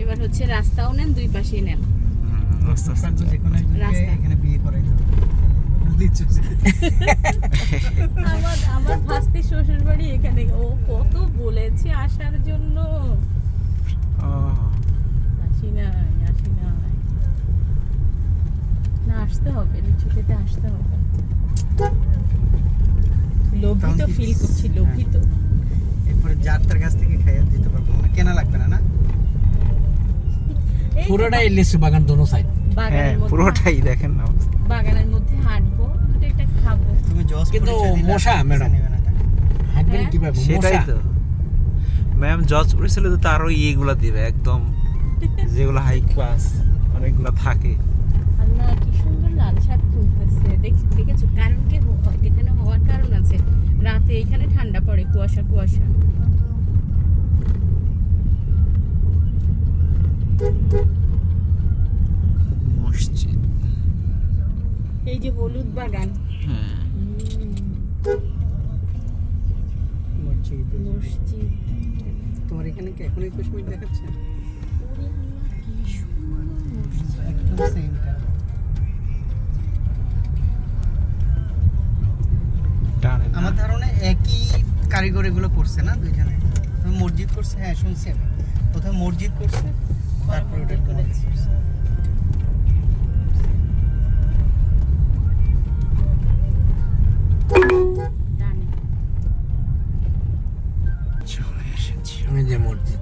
এবার হচ্ছে রাস্তাও নেন, দুই পাশেই নেন রাস্তা এখানে বিয়ে করাই আমার ভাস্তি শ্বশুর বাড়ি এখানে। ও কত বলেছে আসার জন্য, আসি নাই না, আসতে হবে, লিচু খেতে আসতে হবে। লোভিত ফিল করছি, লোভিত। এরপরে যার তার কাছ থেকে খাইয়ে দিতে পারবো, কেনা লাগবে না। না পুরোটাই লিচু বাগান দোনো সাইড। বাগানের মধ্যে পুরোটাই দেখেন না অবস্থা। বাগানের মধ্যে হাঁটবো, দুটো একটা খাবো। তুমি জজ কিন্তু মশা ম্যাডাম হাঁটবেন হ্যাঁ? কিভাবে? সেটাই মশা। তো ম্যাম জজ করেছিল তো আরো ইয়েগুলা দিবে একদম, যেগুলো হাই ক্লাস অনেকগুলো থাকে। আল্লাহ কি সুন্দর লাল শাক তুলতেছে, দেখেছো? কারণ কি এখানে হওয়ার কারণ আছে, রাতে এখানে ঠান্ডা পড়ে, কুয়াশা। মসজিদ, এই যে হলুদ বাগান, হ্যাঁ মসজিদ। মসজিদ। তোমার এখানে কি এখনই কাশ্মীর দেখাচ্ছে? ওরে আল্লাহ, কি সুন্দর মসজিদ। একদম সেম। আমার ধারণা একই কারিগর এগুলো করছে না দুইজনে। তুমি মসজিদ করছে, হ্যাঁ শুনছি আমি। প্রথমে মসজিদ করছে, তারপর ওটা করেছে। ডানে। চলে এসেছি। আমি যে মসজিদ